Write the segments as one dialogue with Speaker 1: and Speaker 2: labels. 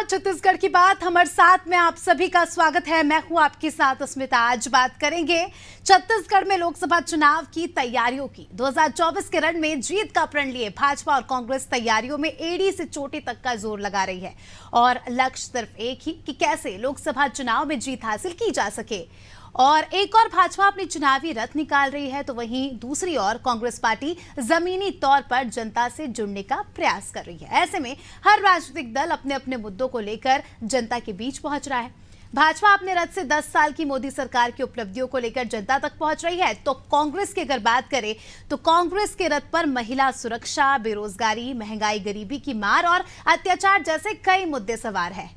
Speaker 1: छत्तीसगढ़ की बात हमारे साथ में आप सभी का स्वागत है। मैं हूं आपके साथ अस्मिता। आज बात करेंगे छत्तीसगढ़ में लोकसभा चुनाव की तैयारियों की। 2024 के रण में जीत का प्रण लिए भाजपा और कांग्रेस तैयारियों में एड़ी से चोटी तक का जोर लगा रही है और लक्ष्य सिर्फ एक ही कि कैसे लोकसभा चुनाव में जीत हासिल की जा सके। और एक और भाजपा अपनी चुनावी रथ निकाल रही है तो वहीं दूसरी ओर कांग्रेस पार्टी जमीनी तौर पर जनता से जुड़ने का प्रयास कर रही है। ऐसे में हर राजनीतिक दल अपने अपने मुद्दों को लेकर जनता के बीच पहुंच रहा है। भाजपा अपने रथ से 10 साल की मोदी सरकार की उपलब्धियों को लेकर जनता तक पहुंच रही है, तो कांग्रेस की अगर बात करें तो कांग्रेस के रथ पर महिला सुरक्षा, बेरोजगारी, महंगाई, गरीबी की मार और अत्याचार जैसे कई मुद्दे सवार है।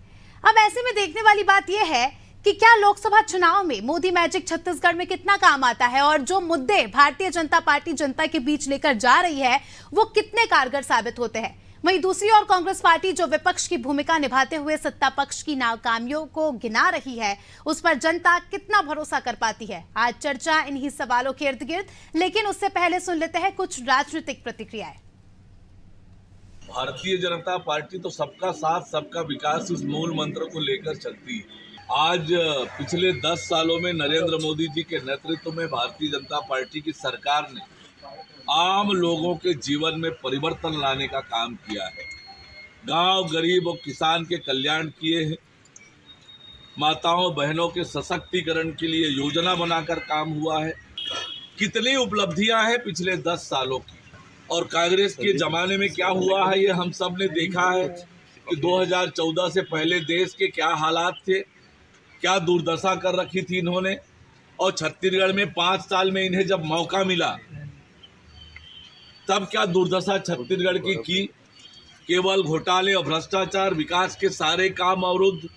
Speaker 1: अब ऐसे में देखने वाली बात यह है कि क्या लोकसभा चुनाव में मोदी मैजिक छत्तीसगढ़ में कितना काम आता है और जो मुद्दे भारतीय जनता पार्टी जनता के बीच लेकर जा रही है वो कितने कारगर साबित होते हैं। वहीं दूसरी ओर कांग्रेस पार्टी जो विपक्ष की भूमिका निभाते हुए सत्ता पक्ष की नाकामियों को गिना रही है, उस पर जनता कितना भरोसा कर पाती है। आज चर्चा इन्हीं सवालों के इर्द गिर्द, लेकिन उससे पहले सुन लेते हैं कुछ राजनीतिक प्रतिक्रियाएं।
Speaker 2: भारतीय जनता पार्टी तो सबका साथ सबका विकास इस मूल मंत्र को लेकर चलती है। आज पिछले 10 सालों में नरेंद्र मोदी जी के नेतृत्व में भारतीय जनता पार्टी की सरकार ने आम लोगों के जीवन में परिवर्तन लाने का काम किया है। गांव, गरीब और किसान के कल्याण किए हैं। माताओं बहनों के सशक्तिकरण के लिए योजना बनाकर काम हुआ है। कितनी उपलब्धियां हैं पिछले 10 सालों की। और कांग्रेस के जमाने में क्या हुआ है ये हम सब ने देखा है कि 2014 से पहले देश के क्या हालात थे, क्या दुर्दशा कर रखी थी इन्होंने। और छत्तीसगढ़ में 5 साल में इन्हें जब मौका मिला तब क्या दुर्दशा छत्तीसगढ़ की। केवल घोटाले और भ्रष्टाचार, विकास के सारे काम अवरुद्ध।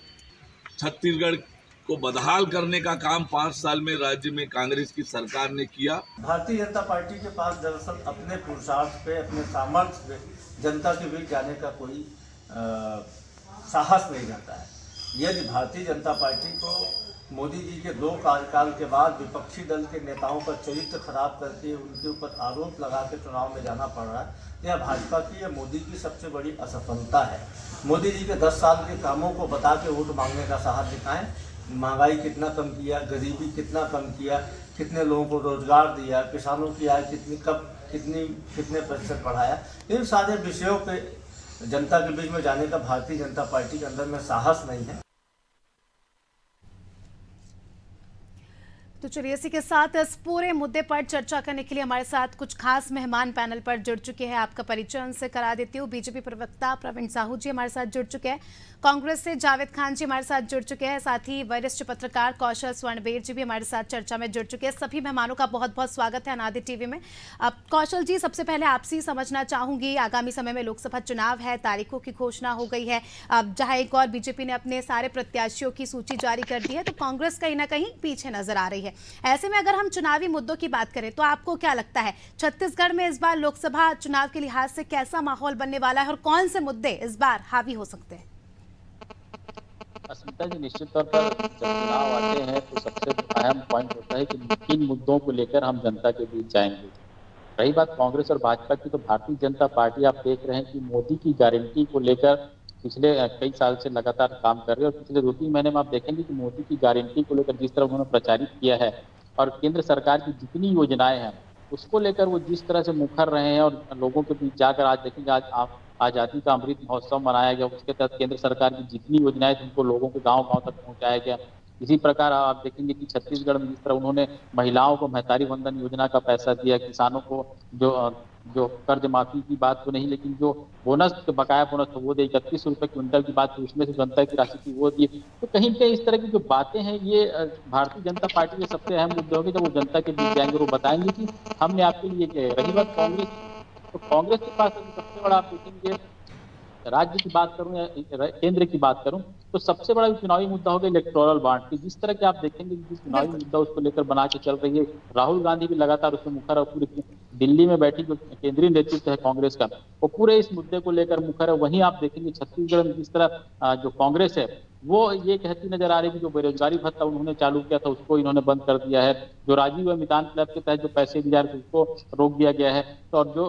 Speaker 2: छत्तीसगढ़ को बदहाल करने का काम 5 साल में राज्य में कांग्रेस की सरकार ने किया।
Speaker 3: भारतीय जनता पार्टी के पास दरअसल अपने पुरुषार्थ पे, अपने सामर्थ्य पे जनता के बीच जाने का कोई साहस नहीं रहता है। यदि भारतीय जनता पार्टी को मोदी जी के 2 कार्यकाल के बाद विपक्षी दल के नेताओं का चरित्र खराब करके उनके ऊपर आरोप लगा के चुनाव में जाना पड़ रहा है, यह भाजपा की या मोदी की सबसे बड़ी असफलता है। मोदी जी के 10 साल के कामों को बता के वोट मांगने का साहस दिखाएं। महंगाई कितना कम किया, गरीबी कितना कम किया, कितने लोगों को रोजगार दिया, किसानों की आय कितने प्रतिशत बढ़ाया, इन सारे विषयों पे जनता के बीच में जाने का भारतीय जनता पार्टी के अंदर में साहस नहीं है।
Speaker 1: तो चलिए इसी के साथ इस पूरे मुद्दे पर चर्चा करने के लिए हमारे साथ कुछ खास मेहमान पैनल पर जुड़ चुके हैं। आपका परिचय उनसे करा देती हूँ। बीजेपी प्रवक्ता प्रवीण साहू जी हमारे साथ जुड़ चुके हैं। कांग्रेस से जावेद खान जी हमारे साथ जुड़ चुके हैं। साथ ही वरिष्ठ पत्रकार कौशल स्वर्णबेर जी भी हमारे साथ चर्चा में जुड़ चुके हैं। सभी मेहमानों का बहुत बहुत स्वागत है अनादि टीवी में। अब कौशल जी, सबसे पहले आपसे ही समझना चाहूंगी, आगामी समय में लोकसभा चुनाव है, तारीखों की घोषणा हो गई है। अब जहां एक और बीजेपी ने अपने सारे प्रत्याशियों की सूची जारी कर दी है, तो कांग्रेस कहीं ना कहीं पीछे नजर आ रही है। ऐसे में अगर हम चुनावी मुद्दों की बात करें तो आपको क्या लगता है छत्तीसगढ़ में इस बार लोकसभा चुनाव के लिहाज से कैसा माहौल बनने वाला है और कौन से मुद्दे इस बार हावी हो सकते हैं?
Speaker 4: अस्मिता जी, निश्चित तौर पर जब चुनाव आते हैं तो सबसे अहम पॉइंट होता है कि किन मुद्दों को लेकर हम जनता के बीच जाएंगे। रही बात कांग्रेस और भाजपा की, तो भारतीय जनता पार्टी आप देख रहे हैं कि मोदी की गारंटी को लेकर पिछले कई साल से लगातार काम कर रहे हैं। और पिछले 2-3 महीने में आप देखेंगे कि मोदी की गारंटी को लेकर जिस तरह उन्होंने प्रचारित किया है और केंद्र सरकार की जितनी योजनाएं हैं उसको लेकर वो जिस तरह से मुखर रहे हैं और लोगों के बीच जाकर, आज देखेंगे आज आज़ादी का अमृत महोत्सव मनाया गया, उसके तहत केंद्र सरकार की जितनी योजनाएं थी उनको लोगों के गांव-गांव तक पहुंचाया गया। इसी प्रकार आप देखेंगे कि छत्तीसगढ़ में जिस तरह उन्होंने महिलाओं को महतारी वंदन योजना का पैसा दिया, किसानों को जो कर्ज माफी की बात तो नहीं, लेकिन जो बोनस, बकाया बोनस तो वो दे, 31 रुपए क्विंटल की बात थी, उसमें से जनता की राशि थी वो दी। तो कहीं कहीं इस तरह की जो बातें हैं ये भारतीय जनता पार्टी के सबसे अहम मुद्दे होंगे जब वो जनता के बीच जाएंगे और वो बताएंगे कि हमने आपके लिए क्या है। रही बात कांग्रेस, तो कांग्रेस के पास सबसे बड़ा आप देखेंगे, राज्य की बात करूं या केंद्र की बात करूं, तो सबसे बड़ा चुनावी मुद्दा होगा इलेक्टोरल बॉन्ड की। जिस तरह के आप देखेंगे कि चुनावी मुद्दा उसको लेकर बना के चल रही है, राहुल गांधी भी लगातार उसमें मुखर है। पूरी दिल्ली में बैठी जो केंद्रीय नेतृत्व है कांग्रेस का, वो पूरे इस मुद्दे को लेकर मुखर है। वहीं आप देखेंगे छत्तीसगढ़ में जिस तरह जो कांग्रेस है वो ये कहती नजर आ रही है कि जो बेरोजगारी भत्ता उन्होंने चालू किया था उसको इन्होंने बंद कर दिया है, जो राजीव अमितान क्लब के तहत जो पैसे दिए जा रहे थे उसको रोक दिया गया है, तो और जो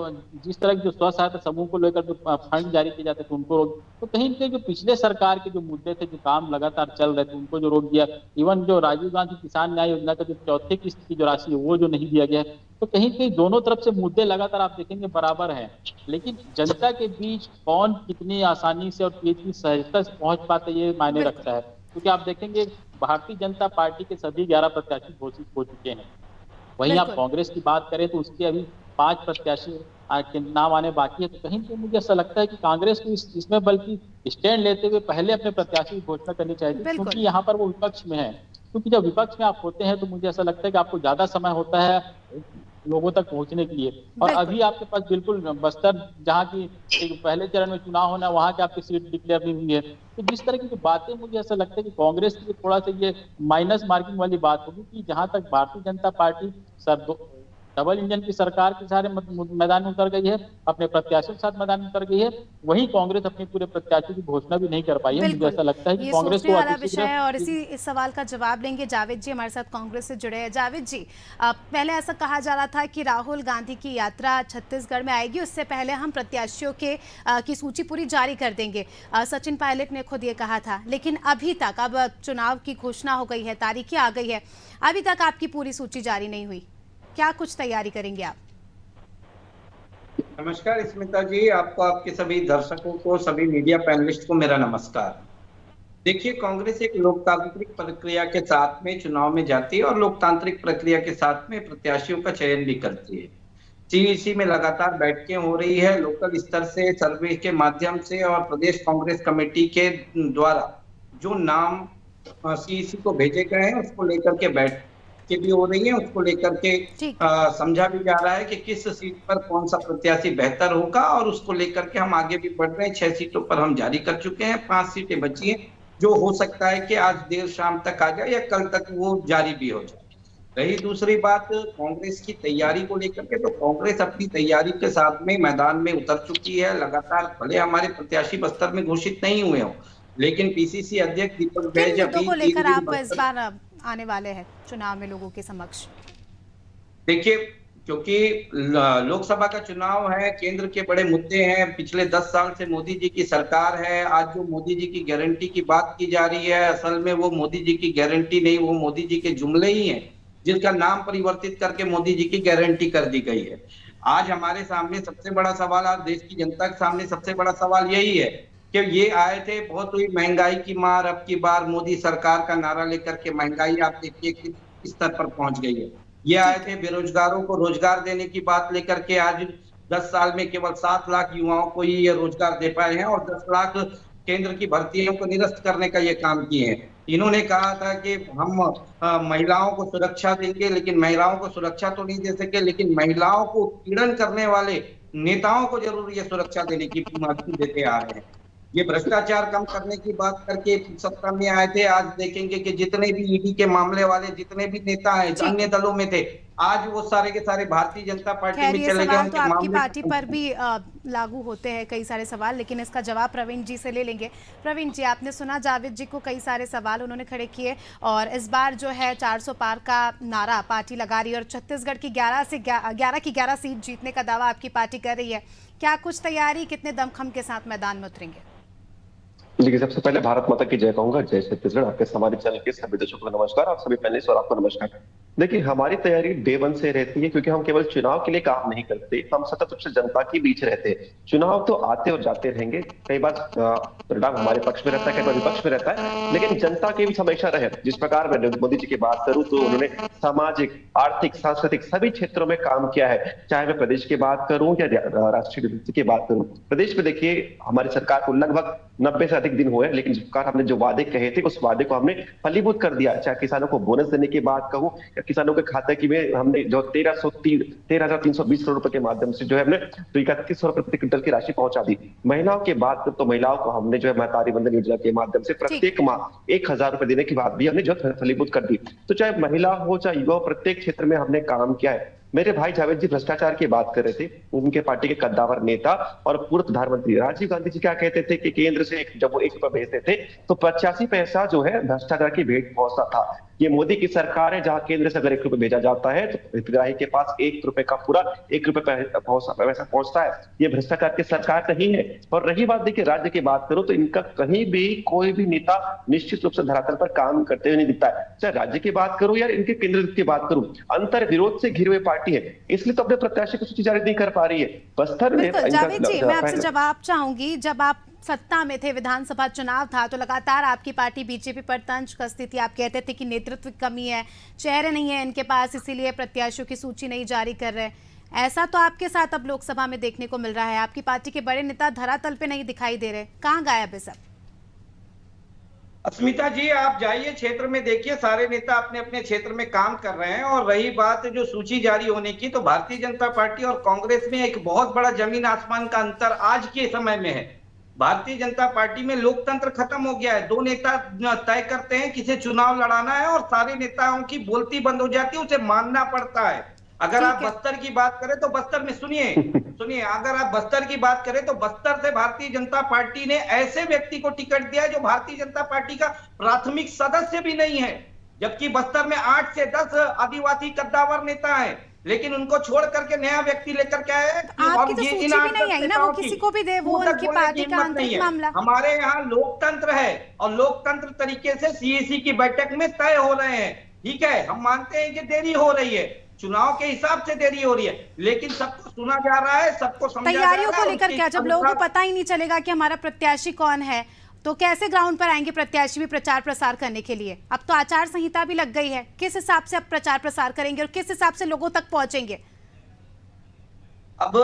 Speaker 4: जिस तरह की जो स्व सहायता समूह को लेकर जो फंड जारी किए जाते थे उनको रोक, तो कहीं न कहीं जो पिछले सरकार के जो मुद्दे थे, जो काम लगातार चल रहे थे उनको जो रोक दिया, इवन जो राजीव गांधी किसान न्याय योजना का जो चौथे किस्त की जो राशि है वो जो नहीं दिया गया है, तो कहीं कहीं दोनों तरफ से मुद्दे लगातार आप देखेंगे बराबर हैं, लेकिन जनता के बीच कौन कितनी आसानी से और कितनी सहजता से पहुंच पाते ये मायने रखता है, क्योंकि आप देखेंगे भारतीय जनता पार्टी के सभी 11 प्रत्याशी घोषित हो चुके हैं। वहीं आप कांग्रेस की बात करें तो उसके अभी 5 प्रत्याशी के नाम आने बाकी है, तो कहीं कहीं मुझे ऐसा लगता है कि कांग्रेस को इसमें बल्कि स्टैंड लेते हुए पहले अपने प्रत्याशी की घोषणा करनी चाहिए, क्योंकि यहाँ पर वो विपक्ष में है। क्योंकि जब विपक्ष में आप होते हैं तो मुझे ऐसा लगता है कि आपको ज्यादा समय होता है लोगों तक पहुंचने के लिए, और अभी आपके पास बिल्कुल बस्तर जहाँ की पहले चरण में चुनाव होना वहां की आपकी सीट डिक्लेयर नहीं हुई है, तो जिस तरह की जो बातें मुझे ऐसा लगता है कि कांग्रेस के लिए थोड़ा सा ये माइनस मार्किंग वाली बात होगी कि जहां तक Bharatiya Janata party double engine की सरकार के सारे मैदान में उतर गई है, अपने प्रत्याशियों के साथ मैदान में उतर गई है, वहीं कांग्रेस अपने पूरे प्रत्याशी की घोषणा भी नहीं कर पाई है। मुझे ऐसा लगता है कि कांग्रेस को
Speaker 1: वाला विषय है और इस सवाल का जवाब लेंगे जावेद जी हमारे साथ कांग्रेस से जुड़े हैं। जावेद जी, पहले ऐसा कहा जा रहा था कि राहुल गांधी की यात्रा छत्तीसगढ़ में आएगी, उससे पहले हम प्रत्याशियों की सूची पूरी जारी कर देंगे, सचिन पायलट ने खुद ये कहा था, लेकिन अभी तक अब चुनाव की घोषणा हो गई है, तारीखें आ गई है, अभी तक आपकी पूरी सूची जारी नहीं हुई, क्या कुछ तैयारी करेंगे आप?
Speaker 5: नमस्कार स्मिता जी, आपको, आपके सभी दर्शकों को, सभी मीडिया पैनलिस्ट को मेरा नमस्कार। देखिए, कांग्रेस एक लोकतांत्रिक प्रक्रिया के साथ में चुनाव में जाती है और लोकतांत्रिक प्रक्रिया के साथ में प्रत्याशियों का चयन भी करती है। सीईसी में लगातार बैठकें हो रही है, लोकल स्तर से, सर्वे के माध्यम से और प्रदेश कांग्रेस कमेटी के द्वारा जो नाम सीईसी को भेजे गए हैं उसको लेकर के बैठ के भी हो रही है, उसको लेकर के समझा भी जा रहा है कि किस सीट पर कौन सा प्रत्याशी बेहतर होगा, और उसको लेकर के हम आगे भी बढ़ रहे हैं। 6 सीटों पर हम जारी कर चुके हैं, 5 सीटें बची हैं, जो हो सकता है कि आज देर शाम तक आ जाए या कल तक वो जारी भी हो जाए। रही दूसरी बात कांग्रेस की तैयारी को लेकर के, तो कांग्रेस अपनी तैयारी के साथ में मैदान में उतर चुकी है लगातार। भले हमारे प्रत्याशी बस्तर में घोषित नहीं हुए हो, लेकिन पीसीसी अध्यक्ष दीपक बैज
Speaker 1: को लेकर आप इस बार आने वाले हैं चुनाव में लोगों के समक्ष?
Speaker 5: देखिए, क्योंकि लोकसभा का चुनाव है, केंद्र के बड़े मुद्दे हैं, पिछले 10 साल से मोदी जी की सरकार है। आज जो मोदी जी की गारंटी की बात की जा रही है, असल में वो मोदी जी की गारंटी नहीं, वो मोदी जी के जुमले ही हैं, जिनका नाम परिवर्तित करके मोदी जी की गारंटी कर दी गई है। आज हमारे सामने सबसे बड़ा सवाल, आज देश की जनता के सामने सबसे बड़ा सवाल यही है कि ये आए थे, बहुत हुई महंगाई की मार, अब की बार मोदी सरकार का नारा लेकर के महंगाई आप देखिए किस स्तर पर पहुंच गई है। ये आए थे बेरोजगारों को रोजगार देने की बात लेकर के, आज 10 साल में केवल 7 लाख युवाओं को ही ये रोजगार दे पाए हैं और 10 लाख केंद्र की भर्तियों को निरस्त करने का ये काम किए हैं। इन्होंने कहा था कि हम महिलाओं को सुरक्षा देंगे, लेकिन महिलाओं को सुरक्षा तो नहीं दे सके, लेकिन महिलाओं को उत्पीड़न करने वाले नेताओं को जरूर ये सुरक्षा देने की देते आ रहे हैं। ये भ्रष्टाचार कम करने की बात करके सत्ता में आए थे। आज देखेंगे कि जितने भी ईडी के मामले वाले जितने भी नेता हैं, अन्य दलों में थे, आज वो सारे के सारे भारतीय जनता पार्टी में चले गए।
Speaker 1: तो आपकी पार्टी पर भी लागू होते हैं कई सारे सवाल, लेकिन इसका जवाब प्रवीण जी से ले लेंगे। प्रवीण जी, आपने सुना जावेद जी को, कई सारे सवाल उन्होंने खड़े किए, और इस बार जो है 400 पार का नारा पार्टी लगा रही है और छत्तीसगढ़ की 11 की 11 सीट जीतने का दावा आपकी पार्टी कर रही है। क्या कुछ तैयारी, कितने दमखम के साथ मैदान में उतरेंगे?
Speaker 6: देखिए, सबसे पहले भारत माता की जय कहूंगा। जय छत्तीसगढ़। आपके हमारे चैनल के सभी दर्शकों को नमस्कार, आप सभी पैनलिस्ट और आपको नमस्कार। देखिए, हमारी तैयारी डे 1 से रहती है, क्योंकि हम केवल चुनाव के लिए काम नहीं करते, हम सतत रूप से जनता के बीच रहते हैं। चुनाव तो आते और जाते रहेंगे, कई बार परिणाम हमारे पक्ष में रहता है, कई बार विपक्ष में रहता है, लेकिन जनता के बीच हमेशा रहे। जिस प्रकार मैं मोदी जी की बात करूं तो उन्होंने सामाजिक, आर्थिक, सांस्कृतिक सभी क्षेत्रों में काम किया है। चाहे मैं प्रदेश की बात करूं या राष्ट्रीय की बात करूं। प्रदेश में देखिए, हमारी सरकार को लगभग 90 से अधिक दिन हुए, लेकिन सरकार हमने जो वादे कहे थे उस वादे को हमने फलीभूत कर दिया। चाहे किसानों को बोनस देने की बात कहूं या किसानों के खाते की में हमने जो 13,320 करोड़ रुपए के माध्यम से जो है हमने 3100 रुपए प्रति क्विंटल की राशि पहुंचा दी। महिलाओं की बात तो महिलाओं को हमने जो है महतारी वंदन योजना के माध्यम से प्रत्येक माह 1000 रुपए देने की बात भी हमने जो फलीभूत कर दी। तो चाहे महिला हो चाहे युवा, प्रत्येक क्षेत्र में हमने काम किया है। मेरे भाई जावेद जी भ्रष्टाचार की बात कर रहे थे, उनके पार्टी के कद्दावर नेता और पूर्व प्रधानमंत्री राजीव गांधी जी क्या कहते थे कि केंद्र से जब वो 1 रुपया भेजते थे तो 85 पैसा जो है भ्रष्टाचार की भेंट पहुंचता था। ये मोदी की सरकार है जहां केंद्र से अगर 1 रुपया भेजा जाता है तो हितग्राही के पास 1 रुपए का पूरा 1 रुपए पैसा पहुंचता है। ये भ्रष्टाचार की सरकार नहीं है। और रही बात देखिए राज्य की बात करो तो इनका कहीं भी कोई भी नेता निश्चित रूप से धरातल पर काम करते हुए नहीं दिखता है। चाहे राज्य की बात करूं या इनके केंद्र की बात करूं, अंतर विरोध से घिरी हुई पार्टी है, इसलिए तो अपने प्रत्याशी की सूची जारी नहीं कर पा रही है। बस्तर में
Speaker 1: बिल्कुल जावेद जी, मैं आपसे जवाब चाहूंगी, जब आप सत्ता में थे, विधानसभा चुनाव था, तो लगातार आपकी पार्टी बीजेपी पर तंज कसती थी। आप कहते थे कि नेतृत्व की कमी है, चेहरे नहीं है इनके पास, इसीलिए प्रत्याशियों की सूची नहीं जारी कर रहे। ऐसा तो आपके साथ अब लोकसभा में देखने को मिल रहा है। आपकी पार्टी के बड़े नेता धरातल पे नहीं दिखाई दे रहे, कहाँ गायब है सब?
Speaker 5: अस्मिता जी, आप जाइए क्षेत्र में देखिए, सारे नेता अपने अपने क्षेत्र में काम कर रहे हैं। और रही बात जो सूची जारी होने की, तो भारतीय जनता पार्टी और कांग्रेस में एक बहुत बड़ा जमीन आसमान का अंतर आज के समय में है। भारतीय जनता पार्टी में लोकतंत्र खत्म हो गया है। 2 नेता तय करते हैं किसे चुनाव लड़ाना है और सारे नेताओं की बोलती बंद हो जाती है, उसे मानना पड़ता है। अगर आप बस्तर की बात करें तो बस्तर में सुनिए अगर आप बस्तर की बात करें तो बस्तर से भारतीय जनता पार्टी ने ऐसे व्यक्ति को टिकट दिया जो भारतीय जनता पार्टी का प्राथमिक सदस्य भी नहीं है, जबकि बस्तर में 8 से 10 आदिवासी कद्दावर नेता हैं, लेकिन उनको छोड़ करके नया व्यक्ति लेकर के आए।
Speaker 1: आपकी तो सूची भी नहीं आई ना, वो किसी को भी दे, वो उनकी पार्टी का आंतरिक मामला।
Speaker 5: हमारे यहाँ लोकतंत्र है और लोकतंत्र तरीके से सीईसी की बैठक में तय हो रहे हैं। ठीक है, हम मानते हैं कि देरी हो रही है, चुनाव के हिसाब से देरी हो रही है, लेकिन सबको सुना जा रहा है, सबको समझा जा रहा है।
Speaker 1: तैयारियों को लेकर क्या, जब लोगों को पता ही नहीं चलेगा कि हमारा प्रत्याशी कौन है, तो कैसे ग्राउंड पर आएंगे प्रत्याशी भी प्रचार प्रसार करने के लिए? अब तो आचार संहिता भी लग गई है, किस हिसाब से अब प्रचार प्रसार करेंगे और किस हिसाब से लोगों तक पहुंचेंगे?
Speaker 5: अब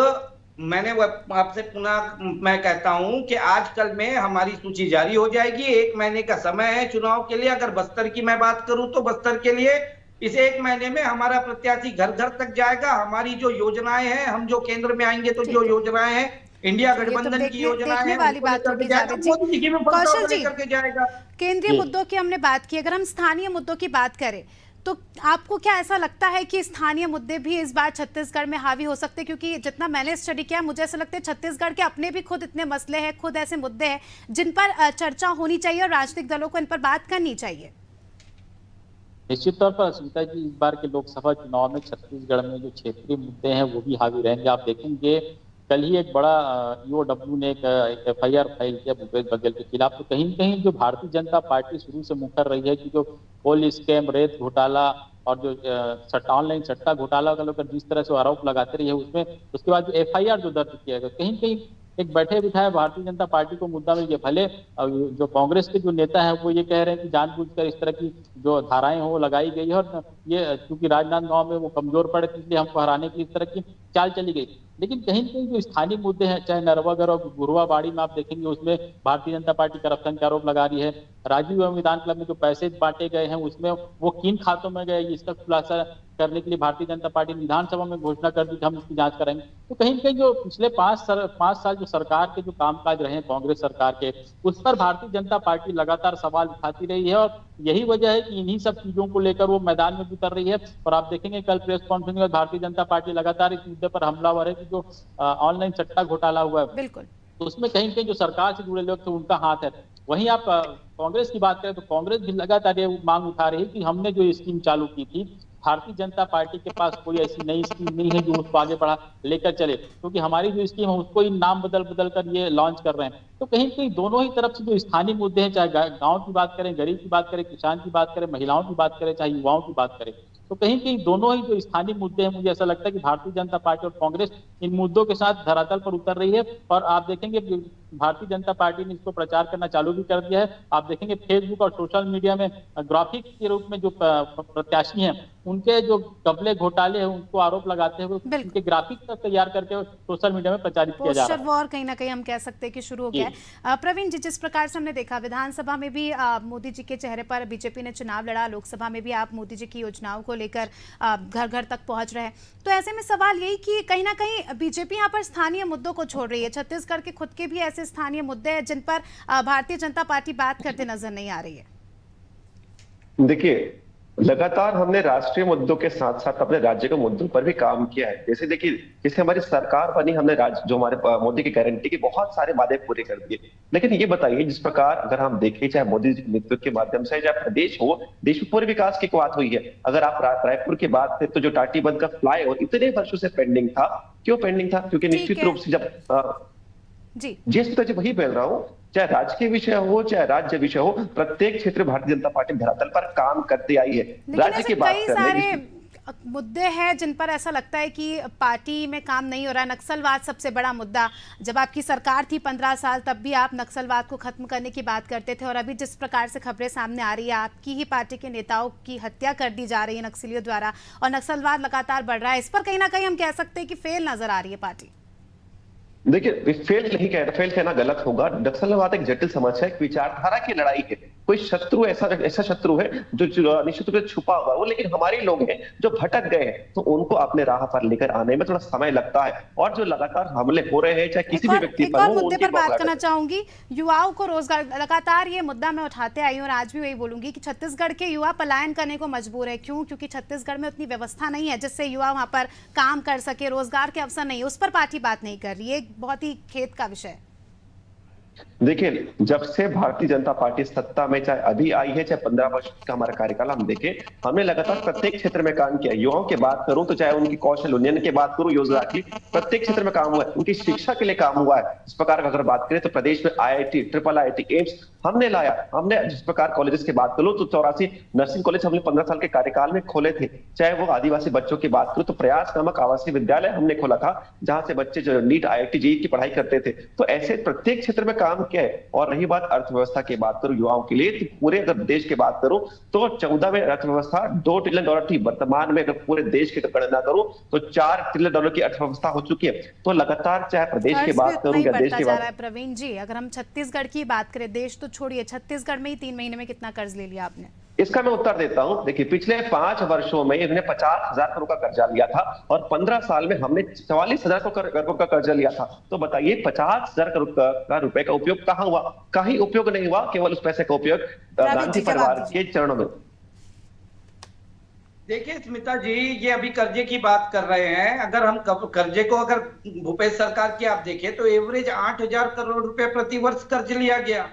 Speaker 5: मैंने आपसे पुनः मैं कहता हूं कि आजकल में हमारी सूची जारी हो जाएगी। 1 महीने का समय है चुनाव के लिए। अगर बस्तर की मैं बात करूं तो बस्तर के लिए इस 1 महीने में हमारा प्रत्याशी घर घर तक जाएगा। हमारी जो योजनाएं हैं, हम जो केंद्र में आएंगे तो जो योजनाएं हैं, इंडिया गठबंधन की योजनाएं हैं,
Speaker 1: वाली बात होगी जावेद जी। कौशल जी, केंद्रीय मुद्दों की हमने बात की, अगर हम स्थानीय मुद्दों की बात करें तो आपको क्या ऐसा लगता है कि स्थानीय मुद्दे भी इस बार छत्तीसगढ़ में हावी हो सकते हैं? क्योंकि जितना मैंने स्टडी किया, मुझे ऐसा लगता है छत्तीसगढ़ के अपने भी खुद इतने मसले हैं, खुद ऐसे मुद्दे हैं जिन पर चर्चा होनी चाहिए और राजनीतिक दलों को इन पर बात करनी चाहिए।
Speaker 4: निश्चित तौर पर अस्मिता जी, इस बार के लोकसभा चुनाव में छत्तीसगढ़ में जो क्षेत्रीय मुद्दे हैं वो भी हावी रहेंगे। आप देखेंगे कल ही एक बड़ा ईओडब्ल्यू ने एक FIR फाइल किया भूपेश बघेल के खिलाफ। तो कहीं न कहीं जो भारतीय जनता पार्टी शुरू से मुखर रही है कि जो कोल स्कैम, रेत घोटाला और जो ऑनलाइन सट्टा घोटाला का लोग जिस तरह से आरोप लगाते रहे, उसमें उसके बाद जो FIR जो दर्ज किया गया, कहीं कहीं एक बैठे बिठाए भारतीय जनता पार्टी को मुद्दा मिल गया। भले जो कांग्रेस के जो नेता है वो ये कह रहे हैं कि जानबूझकर इस तरह की जो धाराएं हो लगाई गई है और ये क्योंकि राजनांदगांव में वो कमजोर पड़े थे, इसलिए हमको हराने की इस तरह की चाल चली गई। लेकिन कहीं न कहीं जो स्थानीय मुद्दे हैं, चाहे नरवागढ़ और गुरुवाबाड़ी में आप देखेंगे उसमें भारतीय जनता पार्टी करप्शन के आरोप लगा रही है। राजीव मैदान क्लब में जो पैसे बांटे गए हैं उसमें वो किन खातों में गए, इसका खुलासा करने के लिए भारतीय जनता पार्टी ने विधानसभा में घोषणा कर दी कि हम इसकी जांच करेंगे। तो कहीं न कहीं जो पिछले 5 साल जो सरकार के जो कामकाज रहे हैं कांग्रेस सरकार के, उस पर भारतीय जनता पार्टी लगातार सवाल उठाती रही है और यही वजह है कि इन्हीं सब चीजों को लेकर वो मैदान में उतर रही है। और आप देखेंगे कल प्रेस कॉन्फ्रेंस में भारतीय जनता पार्टी लगातार इस मुद्दे पर हमलावर है कि जो ऑनलाइन सट्टा घोटाला हुआ है,
Speaker 1: बिल्कुल,
Speaker 4: तो उसमें कहीं कहीं जो सरकार से जुड़े लोग थे उनका हाथ है। वहीं आप कांग्रेस की बात करें तो कांग्रेस भी लगातार ये मांग उठा रही है कि हमने जो स्कीम चालू की थी, भारतीय जनता पार्टी के पास कोई ऐसी नई स्कीम नहीं है जो उसको आगे बढ़ा लेकर चले, क्योंकि हमारी जो स्कीम है उसको ही नाम बदल कर ये लॉन्च कर रहे हैं। तो कहीं कहीं दोनों ही तरफ से जो स्थानीय मुद्दे हैं, चाहे गांव की बात करें, गरीब की बात करें, किसान की बात करें, महिलाओं की बात करें, चाहे युवाओं की बात करें, तो कहीं कहीं दोनों ही जो स्थानीय मुद्दे हैं, मुझे ऐसा लगता है कि भारतीय जनता पार्टी और कांग्रेस इन मुद्दों के साथ धरातल पर उतर रही है। और आप देखेंगे भारतीय जनता पार्टी ने इसको प्रचार करना चालू भी कर दिया है। आप देखेंगे फेसबुक और सोशल मीडिया में ग्राफिक्स के रूप में जो प्रत्याशी हैं उनके जो कपले घोटाले हैं उनको आरोप लगाते हुए उनके ग्राफिक्स तैयार करके सोशल मीडिया में प्रचारित किया जा रहा है।
Speaker 1: वॉर कहीं ना कहीं हम कह सकते हैं कि शुरू हो गया है। प्रवीण जी, जिस प्रकार से हमने देखा विधानसभा में भी मोदी जी के चेहरे पर बीजेपी ने चुनाव लड़ा, लोकसभा में भी आप मोदी जी की योजनाओं को लेकर घर घर तक पहुंच रहे हैं, तो ऐसे में सवाल यही कि कहीं ना कहीं बीजेपी यहाँ पर स्थानीय मुद्दों को छोड़ रही है। छत्तीसगढ़ के खुद के भी ऐसे स्थानीय मुद्दे हैं जिन पर भारतीय जनता पार्टी बात करते नजर नहीं आ रही है।
Speaker 6: देखिए, लगातार हमने राष्ट्रीय मुद्दों के साथ साथ अपने राज्य के मुद्दों पर भी काम किया है। जैसे देखिए, जैसे हमारी सरकार बनी, हमने राज्य जो हमारे मोदी की गारंटी की बहुत सारे वादे पूरे कर दिए। लेकिन ये बताइए, जिस प्रकार अगर हम देखें, चाहे मोदी जी के नेतृत्व के माध्यम से, चाहे प्रदेश हो, देश में पूरे विकास की बात हुई है। अगर आप रायपुर की बात करें तो जो टाटीबंध का फ्लाईओवर इतने वर्षों से पेंडिंग था, क्यों पेंडिंग था? क्योंकि निश्चित रूप से जब
Speaker 1: जी
Speaker 6: जिस जी वही बोल रहा हूँ, चाहे राजकीय विषय हो चाहे राज्य विषय हो, प्रत्येक क्षेत्र में भारतीय जनता पार्टी धरातल पर काम करते आई है। राज्य की बात
Speaker 1: कई
Speaker 6: कर
Speaker 1: सारे मुद्दे हैं जिन पर ऐसा लगता है कि पार्टी में काम नहीं हो रहा है। नक्सलवाद सबसे बड़ा मुद्दा, जब आपकी सरकार थी 15 साल, तब भी आप नक्सलवाद को खत्म करने की बात करते थे, और अभी जिस प्रकार से खबरें सामने आ रही है, आपकी ही पार्टी के नेताओं की हत्या कर दी जा रही है नक्सलियों द्वारा, और नक्सलवाद लगातार बढ़ रहा है। इस पर कहीं ना कहीं हम कह सकते हैं कि फेल नजर आ रही है पार्टी।
Speaker 6: देखिए, फेल नहीं कह रहा, फेल कहना गलत होगा। नक्सलवाद एक जटिल समस्या है, एक विचारधारा की लड़ाई है। कोई शत्रु ऐसा शत्रु है जो निश्चित रूप से छुपा हुआ है, लेकिन हमारे लोग हैं जो भटक गए हैं, तो उनको अपने राह पर लेकर आने में थोड़ा समय लगता है। और जो लगातार हमले हो रहे हैं, चाहे किसी भी व्यक्ति पर हो,
Speaker 1: मुद्दे पर बात करना चाहूंगी, युवाओं को रोजगार। लगातार ये मुद्दा मैं उठाते आई हूँ और आज भी वही बोलूंगी कि छत्तीसगढ़ के युवा पलायन करने को मजबूर है। क्यों? क्योंकि छत्तीसगढ़ में उतनी व्यवस्था नहीं है जिससे युवा वहां पर काम कर सके, रोजगार के अवसर नहीं है। उस पर पार्टी बात नहीं कर रही है, बहुत ही खेद का विषय है।
Speaker 6: देखिए, जब से भारतीय जनता पार्टी सत्ता में, चाहे अभी आई है चाहे 15 वर्ष का हमारा कार्यकाल हम देखें, हमने लगातार प्रत्येक क्षेत्र में काम किया। युवाओं की बात करूं तो चाहे उनकी कौशल उन्नयन की बात करूं, योजना की, प्रत्येक क्षेत्र में काम हुआ है। उनकी शिक्षा के लिए काम हुआ है। इस प्रकार अगर बात करें तो प्रदेश में IIT, IIIT, एम्स हमने लाया। हमने जिस प्रकार कॉलेजेस की बात करूं तो 84 नर्सिंग कॉलेज हमने 15 साल के कार्यकाल में खोले थे। चाहे वो आदिवासी बच्चों की बात करूं तो प्रयास नामक आवासीय विद्यालय हमने खोला था, जहां से बच्चे जो नीट, IIT, JEE की पढ़ाई करते थे। तो ऐसे प्रत्येक क्षेत्र में काम किया है। और रही बात अर्थव्यवस्था की बात करूं युवाओं के लिए, तो पूरे अगर देश की बात करूं तो 14 में अर्थव्यवस्था $2 ट्रिलियन थी। वर्तमान में अगर पूरे देश की गणना करूं तो $4 ट्रिलियन की अर्थव्यवस्था हो चुकी है। तो लगातार चाहे प्रदेश की बात करूं या देश की बात।
Speaker 1: प्रवीण जी, अगर हम छत्तीसगढ़ की बात करें, देश तो छोड़िए, छत्तीसगढ़ में ही 3 महीने में कितना कर्ज ले लिया आपने?
Speaker 6: इसका मैं उत्तर देता हूं। देखिए, पिछले 5 वर्षों में इन्होंने 50,000 करोड़ का कर्जा लिया था, और 15 साल में हमने 44,000 करोड़ का कर्जा लिया था। तो बताइए, 50,000 करोड़ का रुपए का उपयोग कहां हुआ? कहीं उपयोग नहीं हुआ। केवल उस पैसे का उपयोग गांधी परिवार के चरणों में।
Speaker 5: देखिए स्मिता जी, ये अभी कर्जे की बात कर रहे हैं। अगर हम कर्जे को अगर भूपेश सरकार की आप देखें तो एवरेज 8,000 करोड़ रुपए प्रति वर्ष कर्ज लिया गया।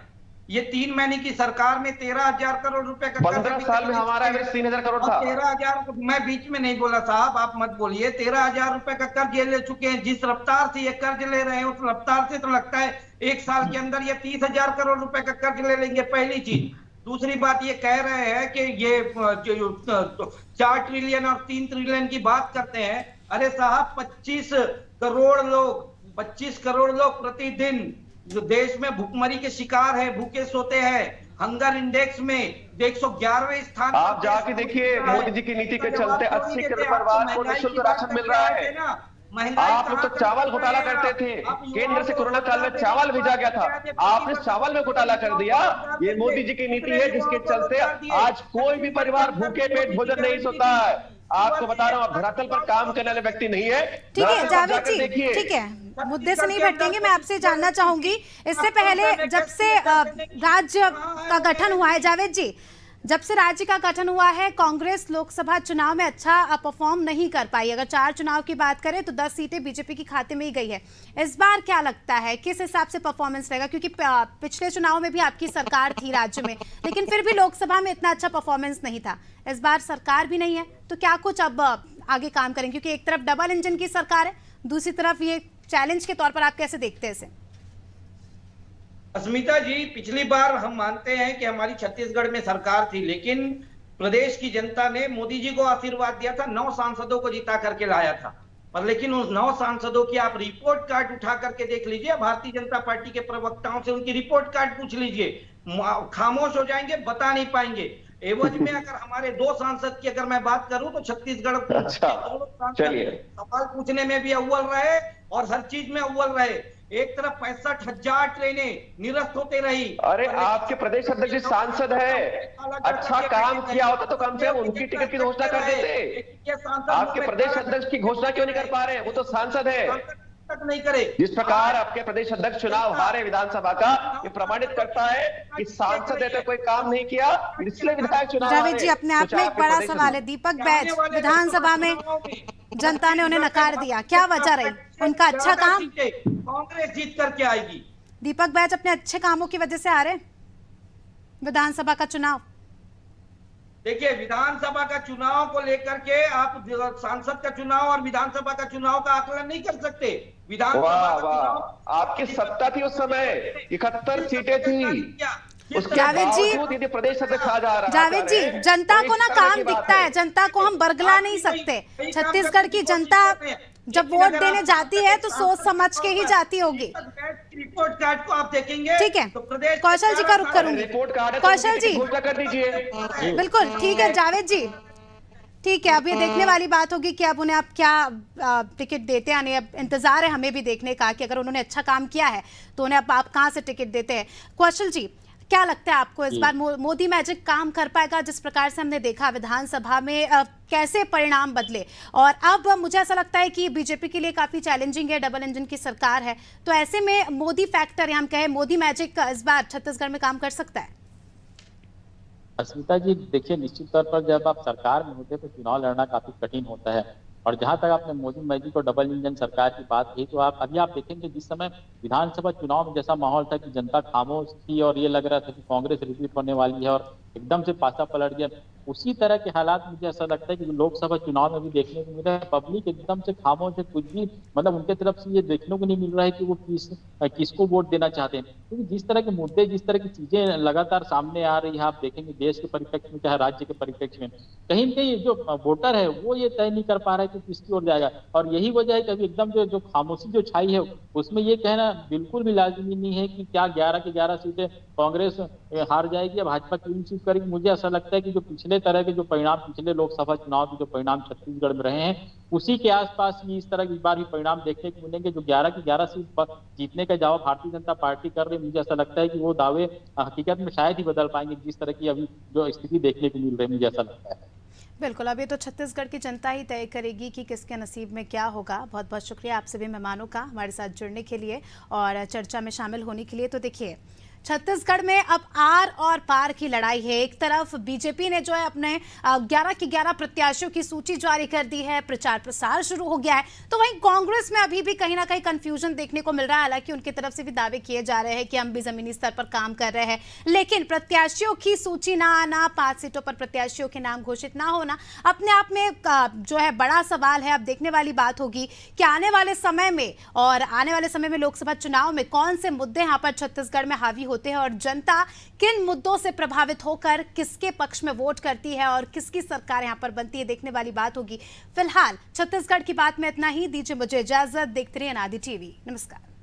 Speaker 5: ये 3 महीने की सरकार में 13,000 करोड़ रुपए का
Speaker 6: 15 साल में हमारा एवरेज 3,000 करोड़ था।
Speaker 5: 13,000, मैं बीच में नहीं बोला साहब, आप मत बोलिए। 13,000 रुपए का कर्ज ये ले चुके हैं। जिस रफ्तार से ये कर्ज ले रहे हैं उस रफ्तार से तो लगता है 1 साल के अंदर ये 30,000 करोड़ रुपए का कर्ज ले लेंगे, पहली चीज। दूसरी बात, ये कह रहे हैं कि ये 4 ट्रिलियन और 3 ट्रिलियन की बात करते हैं। अरे साहब, 25 करोड़ लोग प्रतिदिन जो देश में भूखमरी के शिकार है, भूखे सोते हैं। हंगर इंडेक्स में 111वें स्थान।
Speaker 6: आप जाके देखिए, मोदी जी की नीति के चलते 80 करोड़ परिवार को निःशुल्क राशन मिल रहा है। आप लोग तो चावल घोटाला करते थे। केंद्र से कोरोना काल में चावल भेजा गया था, आपने चावल में घोटाला कर दिया। ये मोदी जी की नीति है जिसके चलते आज कोई भी परिवार भूखे पेट भोजन नहीं सोता है। आपको बता रहा हूँ, आप धरातल पर काम करने वाले व्यक्ति नहीं है।
Speaker 1: ठीक है जावेद जी, ठीक है, मुद्दे से नहीं भटकेंगे। मैं आपसे जानना चाहूंगी, इससे पहले जब से राज्य का गठन हुआ है, जावेद जी, जब से राज्य का गठन हुआ है, कांग्रेस लोकसभा चुनाव में अच्छा परफॉर्म नहीं कर पाई। अगर 4 चुनाव की बात करें तो 10 सीटें बीजेपी के खाते में ही गई है। इस बार क्या लगता है, किस हिसाब से परफॉर्मेंस रहेगा? क्योंकि पिछले चुनाव में भी आपकी सरकार थी राज्य में, लेकिन फिर भी लोकसभा में इतना अच्छा परफॉर्मेंस नहीं था। इस बार सरकार भी नहीं है, तो क्या कुछ अब आगे काम करेंगे? क्योंकि एक तरफ डबल इंजन की सरकार है, दूसरी तरफ ये चैलेंज के तौर पर आप कैसे देखते हैं इसे?
Speaker 5: अस्मिता जी, पिछली बार हम मानते हैं कि हमारी छत्तीसगढ़ में सरकार थी, लेकिन प्रदेश की जनता ने मोदी जी को आशीर्वाद दिया था, 9 सांसदों को जिता करके लाया था। पर लेकिन उस 9 सांसदों की आप रिपोर्ट कार्ड उठा करके देख लीजिए, भारतीय जनता पार्टी के प्रवक्ताओं से उनकी रिपोर्ट कार्ड पूछ लीजिए, खामोश हो जाएंगे, बता नहीं पाएंगे। एवज में अगर हमारे 2 सांसद की अगर मैं बात करूं तो छत्तीसगढ़ सवाल पूछने में भी अव्वल रहे और हर चीज में अव्वल रहे। एक तरफ 65,000 ट्रेनें निरस्त होते रही।
Speaker 6: अरे आपके प्रदेश अध्यक्ष सांसद है, अच्छा काम किया होता तो कम से कम उनकी टिकट की घोषणा कर देते। आपके प्रदेश अध्यक्ष की घोषणा क्यों नहीं कर पा रहे? वो तो सांसद है।
Speaker 5: तक नहीं करे।
Speaker 6: जिस प्रकार आपके प्रदेश अध्यक्ष चुनाव हारे विधानसभा का, ये प्रमाणित करता है कि सांसद ने तो कोई काम नहीं किया, इसलिए विधायक चुनाव
Speaker 1: जावेद
Speaker 6: हारे।
Speaker 1: जी, अपने आप में एक बड़ा सवाल है। दीपक बैज, विधानसभा में जनता ने उन्हें नकार दिया, क्या वजह रही? उनका अच्छा काम?
Speaker 5: कांग्रेस जीत करके आएगी।
Speaker 1: दीपक बैज अपने अच्छे कामों की वजह से हारे विधानसभा का चुनाव।
Speaker 5: देखिए, विधानसभा का चुनाव को लेकर के आप सांसद का चुनाव और विधानसभा का चुनाव का आकलन नहीं कर सकते। विधानसभा
Speaker 6: वाह
Speaker 5: का
Speaker 6: वाह,
Speaker 5: चुनाव
Speaker 6: आपकी सत्ता थी उस समय, 71 सीटें थी। उसके
Speaker 1: जावेद जी,
Speaker 6: बावजूद यदि प्रदेश अध्यक्ष आ जा रहा
Speaker 1: जावेद जी,
Speaker 6: है,
Speaker 1: जनता
Speaker 6: तो
Speaker 1: को
Speaker 6: इस
Speaker 1: ना
Speaker 6: तरह
Speaker 1: काम
Speaker 6: की बात
Speaker 1: दिखता है, जनता को हम बरगला नहीं सकते। छत्तीसगढ़ की जनता जब वोट देने जाती है तो सोच समझ के ही जाती होगी।
Speaker 5: रिपोर्ट कार्ड को आप देखेंगे,
Speaker 1: ठीक है,
Speaker 5: तो प्रदेश
Speaker 1: कौशल जी का रुख करूंगी।
Speaker 6: रिपोर्ट कार्ड है तो
Speaker 1: कौशल
Speaker 6: उनकी
Speaker 1: जी,
Speaker 6: घोषणा कर दीजिए।
Speaker 1: बिल्कुल ठीक है जावेद जी, ठीक है। अब ये देखने वाली बात होगी कि अब उन्हें आप क्या टिकट देते हैं। अब इंतजार है हमें भी देखने का कि अगर उन्होंने अच्छा काम किया है तो उन्हें अब आप कहां से टिकट देते हैं। कौशल जी, क्या लगता है आपको, इस बार मोदी मैजिक काम कर पाएगा? जिस प्रकार से हमने देखा विधानसभा में कैसे परिणाम बदले, और अब मुझे ऐसा लगता है कि बीजेपी के लिए काफी चैलेंजिंग है, डबल इंजन की सरकार है, तो ऐसे में मोदी फैक्टर या हम कहें मोदी मैजिक इस बार छत्तीसगढ़ में काम कर सकता है?
Speaker 4: अस्मिता जी, देखिए, निश्चित तौर पर जब आप सरकार में होते तो चुनाव लड़ना काफी कठिन होता है। और जहां तक आपने मोदी मैजिक और डबल इंजन सरकार की बात की, तो आप देखेंगे जिस समय विधानसभा चुनाव में जैसा माहौल था कि जनता खामोश थी और ये लग रहा था कि कांग्रेस रिपीट होने वाली है और एकदम से पासा पलट गया, उसी तरह के हालात मुझे ऐसा लगता है कि लोकसभा चुनाव में भी देखने को मिल रहा है। पब्लिक एकदम से खामोश है, कुछ भी मतलब उनके तरफ से ये देखने को नहीं मिल रहा है कि वो किसको वोट देना चाहते हैं। क्योंकि जिस तरह के मुद्दे, जिस तरह की चीजें लगातार सामने आ रही है, आप देखेंगे देश के परिप्रेक्ष्य में चाहे राज्य के परिप्रेक्ष्य में, कहीं न कहीं जो वोटर है वो ये तय नहीं कर पा रहा है कि किसकी ओर जाएगा। और यही वजह है कि अभी एकदम जो खामोशी जो छाई है, उसमें ये कहना बिल्कुल भी लाजिमी नहीं है कि क्या 11 की 11 सीटें कांग्रेस हार जाएगी या भाजपा क्लीन स्वीप करेगी। मुझे ऐसा लगता है कि जो पिछले तरह के जो परिणाम, पिछले लोकसभा चुनाव के जो परिणाम छत्तीसगढ़ में रहे हैं, उसी के आसपास ही इस तरह की इस बार भी परिणाम देखने को मिलेंगे। जो 11 की 11 सीट पर जीतने का दावा भारतीय जनता पार्टी कर रही है, मुझे ऐसा लगता है कि वो दावे हकीकत में शायद ही बदल पाएंगे, जिस तरह की अभी जो स्थिति देखने को मिल रही है, मुझे ऐसा लगता है।
Speaker 1: बिल्कुल, अब ये तो छत्तीसगढ़ की जनता ही तय करेगी कि किसके नसीब में क्या होगा। बहुत बहुत शुक्रिया आप सभी मेहमानों का हमारे साथ जुड़ने के लिए और चर्चा में शामिल होने के लिए। तो देखिए, छत्तीसगढ़ में अब आर और पार की लड़ाई है। एक तरफ बीजेपी ने जो है अपने 11 की 11 प्रत्याशियों की सूची जारी कर दी है, प्रचार प्रसार शुरू हो गया है, तो वहीं कांग्रेस में अभी भी कहीं ना कहीं कंफ्यूजन देखने को मिल रहा है। हालांकि उनकी तरफ से भी दावे किए जा रहे हैं कि हम भी जमीनी स्तर पर काम कर रहे हैं, लेकिन प्रत्याशियों की सूची ना आना, 5 सीटों पर प्रत्याशियों के नाम घोषित ना होना अपने आप में जो है बड़ा सवाल है। अब देखने वाली बात होगी कि आने वाले समय में लोकसभा चुनाव में कौन से मुद्दे यहाँ पर छत्तीसगढ़ में हावी होते हैं और जनता किन मुद्दों से प्रभावित होकर किसके पक्ष में वोट करती है और किसकी सरकार यहां पर बनती है, देखने वाली बात होगी। फिलहाल छत्तीसगढ़ की बात में इतना ही। दीजिए मुझे इजाजत, देखते रहिए अनादि टीवी। नमस्कार।